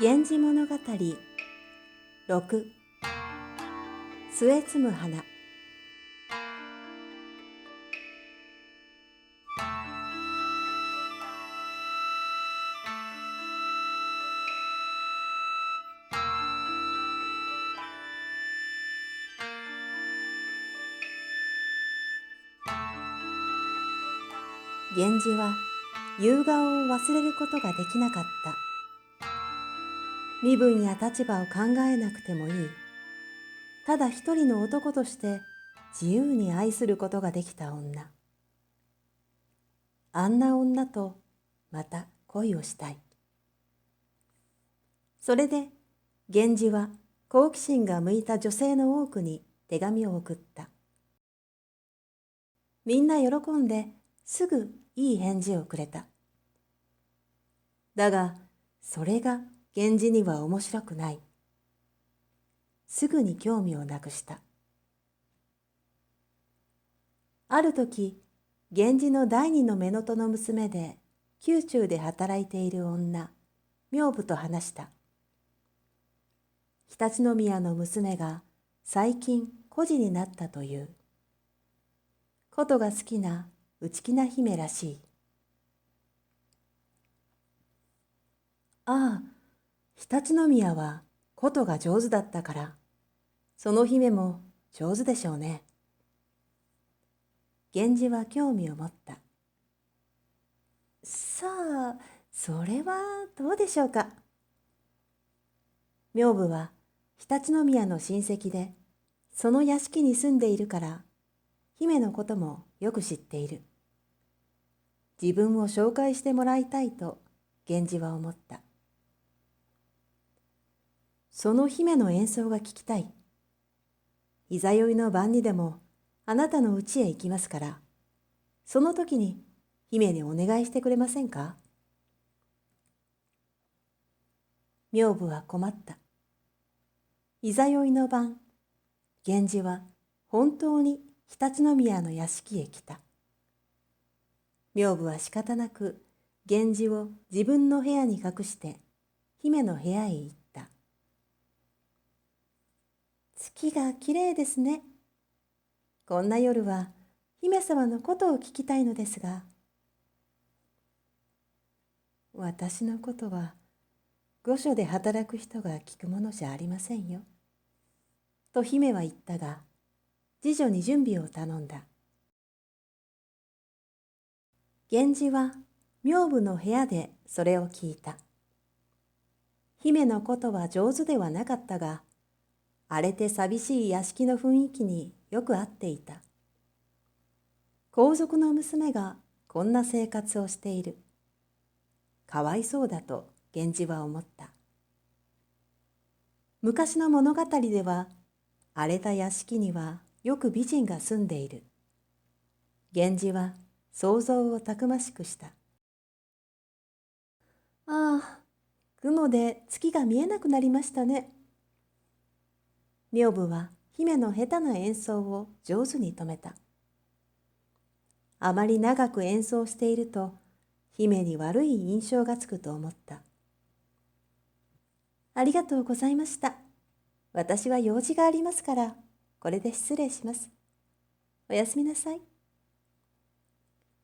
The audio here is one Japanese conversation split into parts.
源氏物語6末摘む花。源氏は夕顔を忘れることができなかった。身分や立場を考えなくてもいい。ただ一人の男として自由に愛することができた女。あんな女とまた恋をしたい。それで源氏は好奇心が向いた女性の多くに手紙を送った。みんな喜んですぐいい返事をくれた。だがそれが源氏には面白くない。すぐに興味をなくした。ある時、源氏の第二の乳母の娘で宮中で働いている女、女房と話した。常陸宮の娘が最近孤児になったという。琴が好きな内気な姫らしい。ああ、常陸宮は琴が上手だったから、その姫も上手でしょうね。源氏は興味を持った。さあ、それはどうでしょうか。女房は常陸宮の親戚で、その屋敷に住んでいるから、姫のこともよく知っている。自分を紹介してもらいたいと源氏は思った。その姫の演奏が聞きたい。いざ酔いの晩にでもあなたの家へ行きますから、その時に姫にお願いしてくれませんか。女房は困った。いざ酔いの晩、源氏は本当に常陸宮の屋敷へ来た。女房は仕方なく源氏を自分の部屋に隠して姫の部屋へ行った。月がきれいですね。こんな夜は姫様のことを聞きたいのですが。私のことは御所で働く人が聞くものじゃありませんよ。と姫は言ったが、次女に準備を頼んだ。源氏は女房の部屋でそれを聞いた。姫のことは上手ではなかったが、荒れて寂しい屋敷の雰囲気によく合っていた。皇族の娘がこんな生活をしている。かわいそうだと源氏は思った。昔の物語では、荒れた屋敷にはよく美人が住んでいる。源氏は想像をたくましくした。ああ、雲で月が見えなくなりましたね。女房は姫の下手な演奏を上手に止めた。あまり長く演奏していると、姫に悪い印象がつくと思った。ありがとうございました。私は用事がありますから、これで失礼します。おやすみなさい。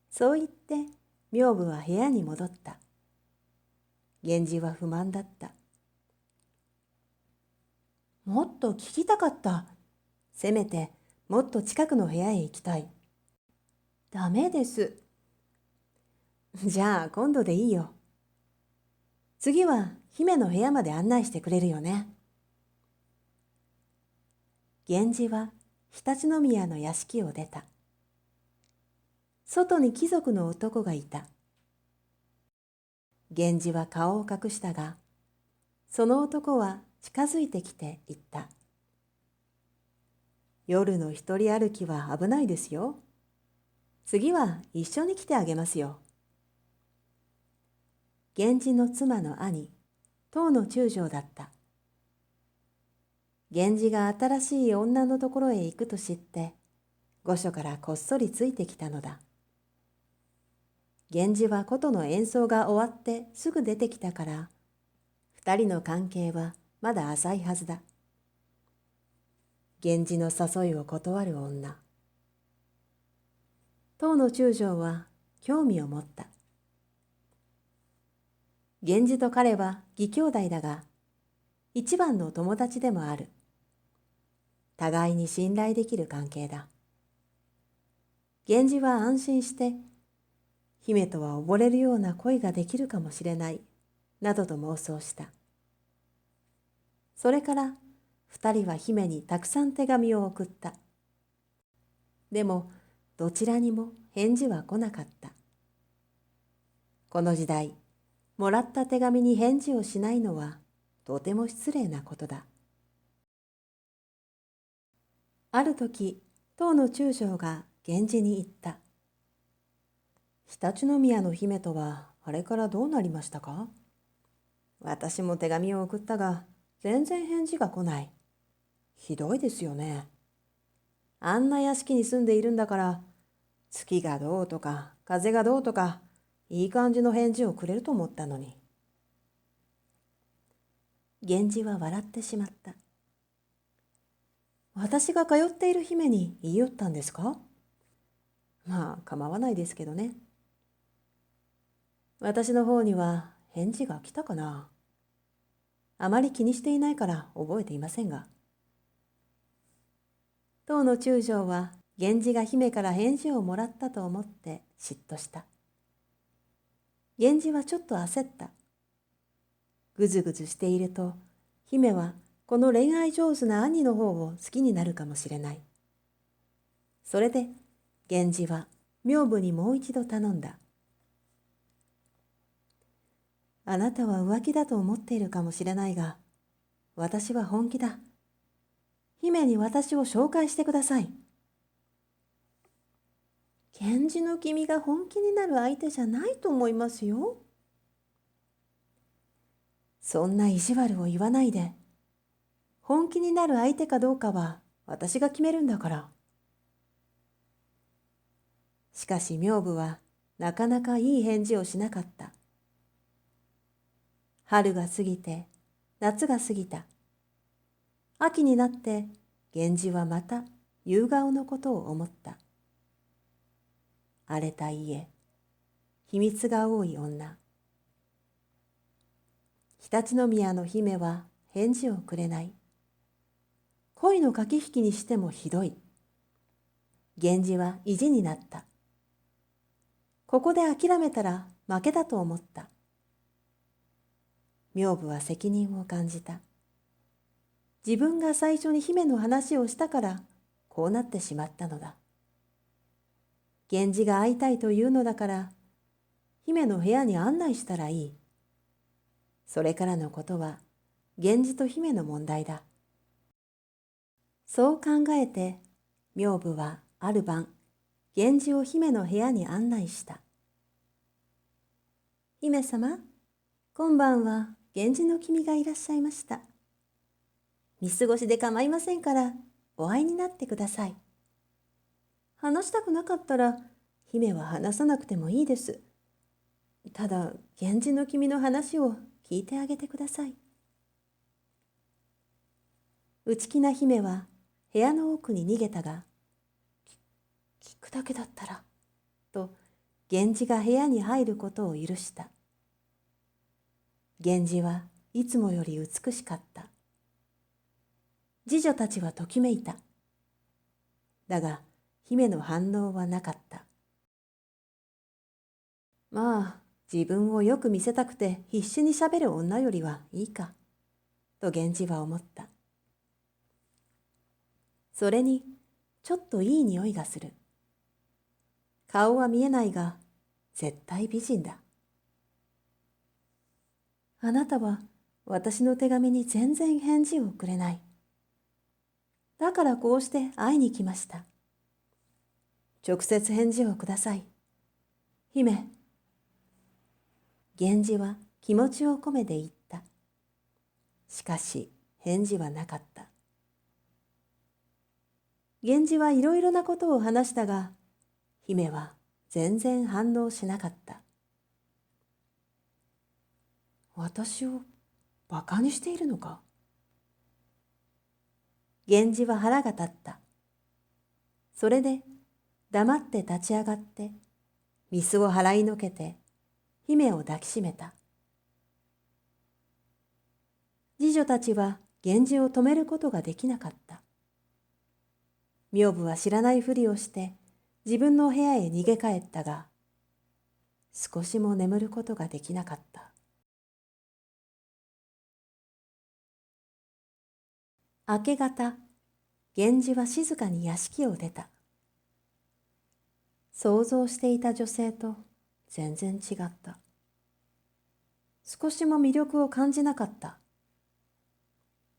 そう言って、女房は部屋に戻った。源氏は不満だった。もっと聞きたかった。せめてもっと近くの部屋へ行きたい。ダメです。じゃあ今度でいいよ。次は姫の部屋まで案内してくれるよね。源氏は常陸宮の屋敷を出た。外に貴族の男がいた。源氏は顔を隠したが、その男は近づいてきて言った。夜の一人歩きは危ないですよ。次は一緒に来てあげますよ。源氏の妻の兄、当の中将だった。源氏が新しい女のところへ行くと知って、御所からこっそりついてきたのだ。源氏は琴の演奏が終わってすぐ出てきたから、二人の関係はまだ浅いはずだ。源氏の誘いを断る女。当の中将は興味を持った。源氏と彼は義兄弟だが、一番の友達でもある。互いに信頼できる関係だ。源氏は安心して、姫とは溺れるような恋ができるかもしれない、などと妄想した。それから二人は姫にたくさん手紙を送った。でもどちらにも返事は来なかった。この時代、もらった手紙に返事をしないのはとても失礼なことだ。ある時、当の中将が源氏に言った。常陸宮の姫とはあれからどうなりましたか？私も手紙を送ったが全然返事が来ない。ひどいですよね。あんな屋敷に住んでいるんだから、月がどうとか風がどうとかいい感じの返事をくれると思ったのに。源氏は笑ってしまった。私が通っている姫に言い寄ったんですか？まあ構わないですけどね。私の方には返事が来たかな。あまり気にしていないから覚えていませんが。当の中将は源氏が姫から返事をもらったと思って嫉妬した。源氏はちょっと焦った。ぐずぐずしていると、姫はこの恋愛上手な兄の方を好きになるかもしれない。それで源氏は女房にもう一度頼んだ。あなたは浮気だと思っているかもしれないが、私は本気だ。姫に私を紹介してください。源氏の君が本気になる相手じゃないと思いますよ。そんな意地悪を言わないで。本気になる相手かどうかは私が決めるんだから。しかし女房はなかなかいい返事をしなかった。春が過ぎて夏が過ぎた。秋になって源氏はまた夕顔のことを思った。荒れた家、秘密が多い女。常陸宮の姫は返事をくれない。恋の駆け引きにしてもひどい。源氏は意地になった。ここで諦めたら負けだと思った。女房は責任を感じた。自分が最初に姫の話をしたからこうなってしまったのだ。源氏が会いたいというのだから姫の部屋に案内したらいい。それからのことは源氏と姫の問題だ。そう考えて女房はある晩源氏を姫の部屋に案内した。姫様、今晩は源氏の君がいらっしゃいました。見過ごしで構いませんからお会いになってください。話したくなかったら姫は話さなくてもいいです。ただ源氏の君の話を聞いてあげてください。内気な姫は部屋の奥に逃げたが、聞くだけだったら、と源氏が部屋に入ることを許した。源氏はいつもより美しかった。侍女たちはときめいた。だが姫の反応はなかった。まあ自分をよく見せたくて必死にしゃべる女よりはいいか、と源氏は思った。それにちょっといい匂いがする。顔は見えないが絶対美人だ。あなたは私の手紙に全然返事をくれない。だからこうして会いに来ました。直接返事をください。姫。源氏は気持ちを込めて言った。しかし返事はなかった。源氏はいろいろなことを話したが、姫は全然反応しなかった。私をバカにしているのか。源氏は腹が立った。それで黙って立ち上がって水を払いのけて姫を抱きしめた。侍女たちは源氏を止めることができなかった。女房は知らないふりをして自分の部屋へ逃げ帰ったが、少しも眠ることができなかった。明け方、源氏は静かに屋敷を出た。想像していた女性と全然違った。少しも魅力を感じなかった。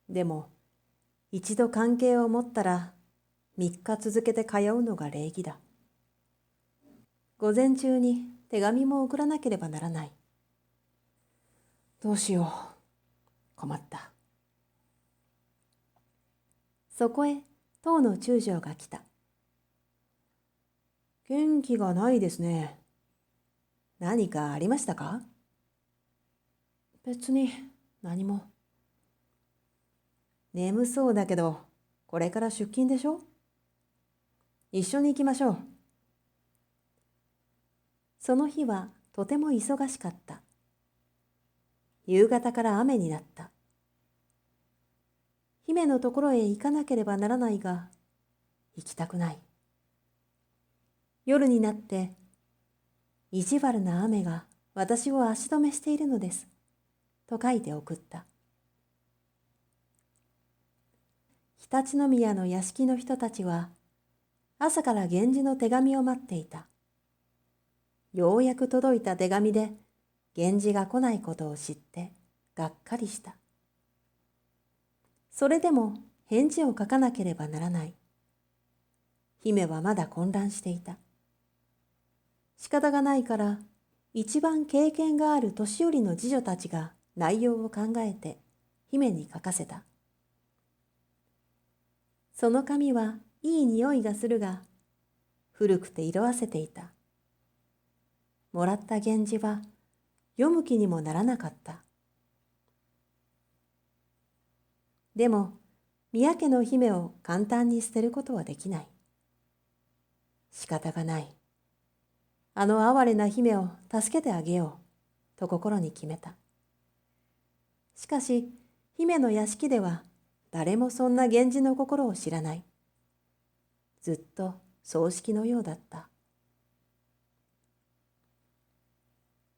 でも、一度関係を持ったら3日続けて通うのが礼儀だ。午前中に手紙も送らなければならない。どうしよう。困った。そこへ当の中将が来た。元気がないですね。何かありましたか？別に何も。眠そうだけど、これから出勤でしょ？一緒に行きましょう。その日はとても忙しかった。夕方から雨になった。姫のところへ行かなければならないが、行きたくない。夜になって、意地悪な雨が私を足止めしているのです、と書いて送った。常陸宮の屋敷の人たちは、朝から源氏の手紙を待っていた。ようやく届いた手紙で、源氏が来ないことを知って、がっかりした。それでも返事を書かなければならない。姫はまだ混乱していた。仕方がないから、一番経験がある年寄りの侍女たちが内容を考えて、姫に書かせた。その紙はいい匂いがするが、古くて色あせていた。もらった源氏は読む気にもならなかった。でも、宮家の姫を簡単に捨てることはできない。仕方がない。あの哀れな姫を助けてあげよう、と心に決めた。しかし、姫の屋敷では誰もそんな源氏の心を知らない。ずっと葬式のようだった。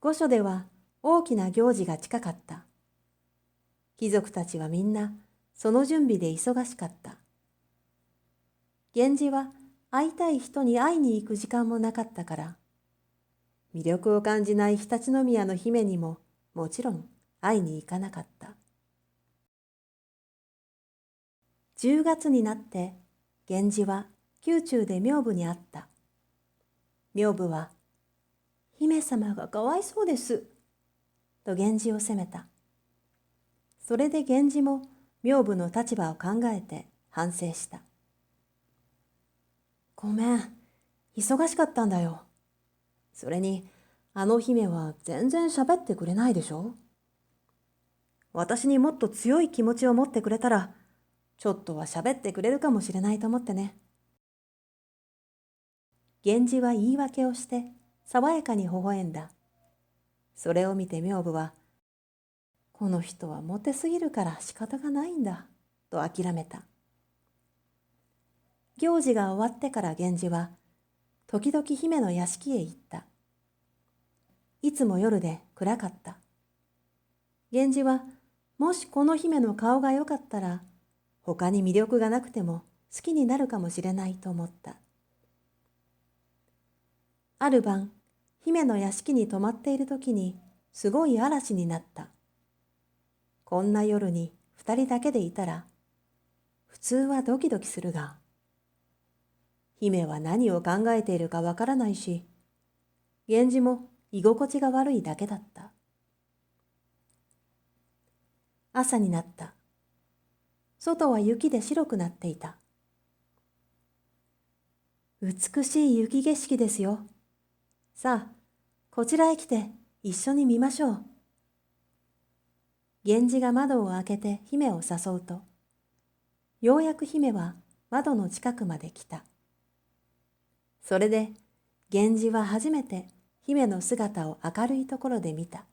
御所では大きな行事が近かった。貴族たちはみんなその準備で忙しかった。源氏は会いたい人に会いに行く時間もなかったから、魅力を感じない常陸宮の姫にももちろん会いに行かなかった。10月になって源氏は宮中で女房に会った。女房は、姫様がかわいそうです、と源氏を責めた。それで源氏も女房の立場を考えて反省した。ごめん、忙しかったんだよ。それに、あの姫は全然喋ってくれないでしょ。私にもっと強い気持ちを持ってくれたら、ちょっとは喋ってくれるかもしれないと思ってね。源氏は言い訳をして、爽やかに微笑んだ。それを見て女房は、この人はモテすぎるから仕方がないんだ、と諦めた。行事が終わってから源氏は、時々姫の屋敷へ行った。いつも夜で暗かった。源氏は、もしこの姫の顔が良かったら、他に魅力がなくても好きになるかもしれないと思った。ある晩、姫の屋敷に泊まっている時に、すごい嵐になった。こんな夜に2人だけでいたら、普通はドキドキするが、姫は何を考えているかわからないし、源氏も居心地が悪いだけだった。朝になった。外は雪で白くなっていた。美しい雪景色ですよ。さあ、こちらへ来て一緒に見ましょう。源氏が窓を開けて姫を誘うと、ようやく姫は窓の近くまで来た。それで源氏は初めて姫の姿を明るいところで見た。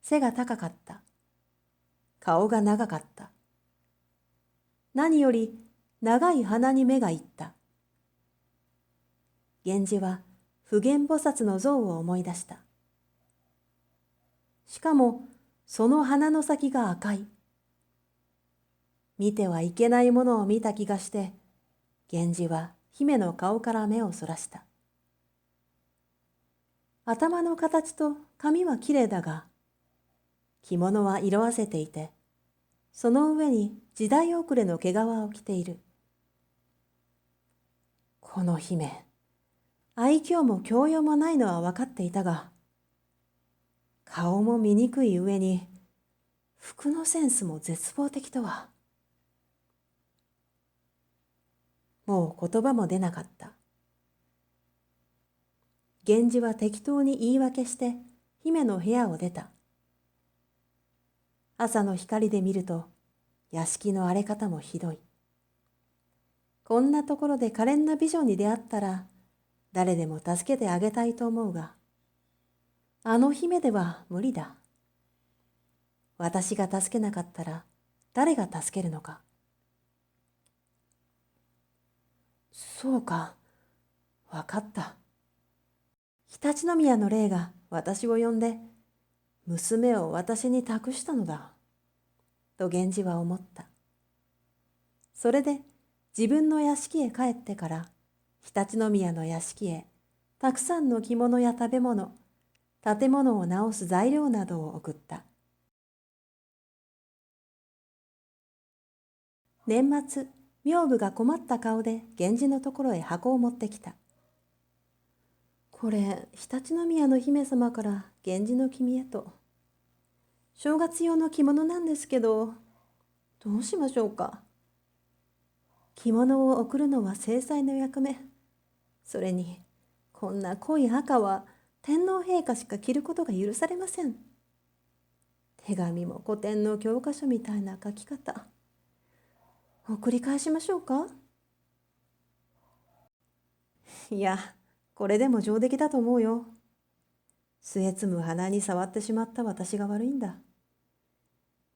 背が高かった。顔が長かった。何より長い鼻に目がいった。源氏は普賢菩薩の像を思い出した。しかもその鼻の先が赤い。見てはいけないものを見た気がして、源氏は姫の顔から目をそらした。頭の形と髪はきれいだが、着物は色あせていて、その上に時代遅れの毛皮を着ている。この姫、愛嬌も教養もないのは分かっていたが、顔も醜い上に、服のセンスも絶望的とは。もう言葉も出なかった。源氏は適当に言い訳して姫の部屋を出た。朝の光で見ると屋敷の荒れ方もひどい。こんなところで可憐な美女に出会ったら誰でも助けてあげたいと思うが、あの姫では無理だ。私が助けなかったら誰が助けるのか。そうか、わかった。常陸宮の霊が私を呼んで娘を私に託したのだ、と源氏は思った。それで自分の屋敷へ帰ってから常陸宮の屋敷へたくさんの着物や食べ物、建物を直す材料などを送った。年末、明部が困った顔で源氏のところへ箱を持ってきた。これ、常陸宮の姫様から源氏の君へと。正月用の着物なんですけど、どうしましょうか。着物を送るのは正妻の役目。それに、こんな濃い赤は天皇陛下しか着ることが許されません。手紙も古典の教科書みたいな書き方。送り返しましょうか。いや、これでも上出来だと思うよ。末摘む鼻に触ってしまった私が悪いんだ。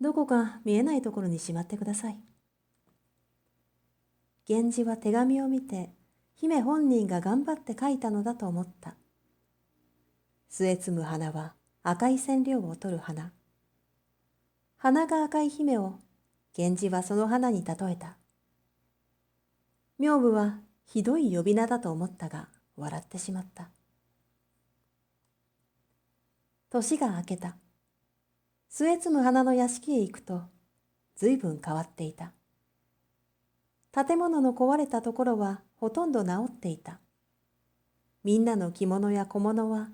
どこか見えないところにしまってください。源氏は手紙を見て、姫本人が頑張って書いたのだと思った。末摘む花は赤い染料を取る花。花が赤い姫を源氏はその花に例えた。明部はひどい呼び名だと思ったが笑ってしまった。年が明けた。末摘む花の屋敷へ行くと随分変わっていた。建物の壊れたところはほとんど直っていた。みんなの着物や小物は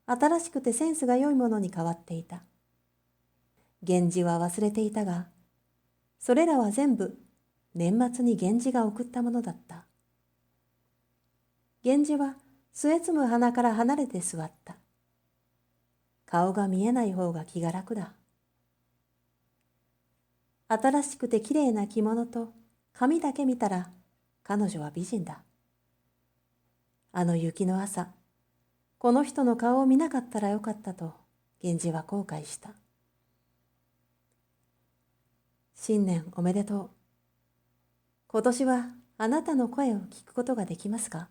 新しくてセンスが良いものに変わっていた。源氏は忘れていたが、それらは全部年末に源氏が送ったものだった。源氏は末摘む花から離れて座った。顔が見えない方が気が楽だ。新しくてきれいな着物と髪だけ見たら彼女は美人だ。あの雪の朝、この人の顔を見なかったらよかったと源氏は後悔した。新年おめでとう。今年はあなたの声を聞くことができますか、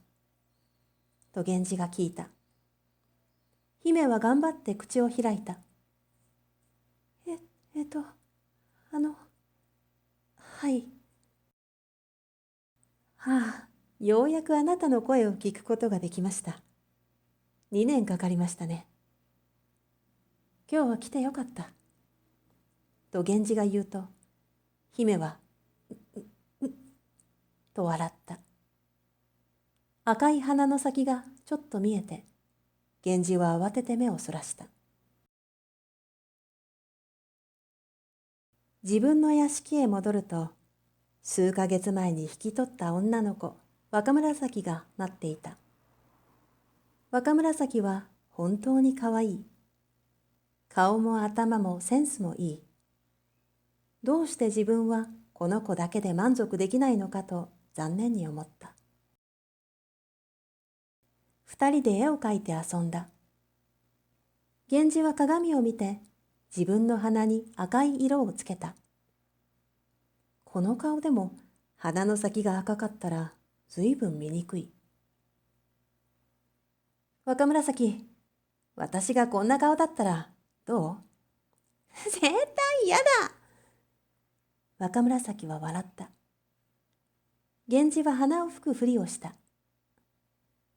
と源氏が聞いた。姫は頑張って口を開いた。はい。はあ、ようやくあなたの声を聞くことができました。2年かかりましたね。今日は来てよかった。と源氏が言うと、姫は、と笑った。赤い鼻の先がちょっと見えて、源氏は慌てて目をそらした。自分の屋敷へ戻ると、数ヶ月前に引き取った女の子、若紫が待っていた。若紫は本当にかわいい。顔も頭もセンスもいい。どうして自分はこの子だけで満足できないのかと残念に思った。二人で絵を描いて遊んだ。源氏は鏡を見て自分の鼻に赤い色をつけた。この顔でも鼻の先が赤かったらずいぶん醜い。若紫、私がこんな顔だったらどう？絶対嫌だ。若紫は笑った。源氏は鼻を吹くふりをした。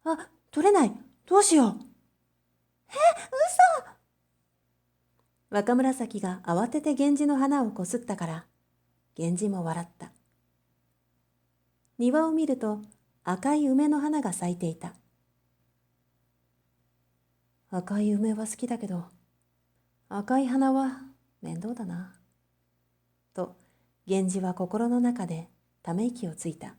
あ、取れない。どうしよう。嘘。若紫が慌てて源氏の鼻をこすったから、源氏も笑った。庭を見ると赤い梅の花が咲いていた。赤い梅は好きだけど、赤い花は面倒だな。と、源氏は心の中でため息をついた。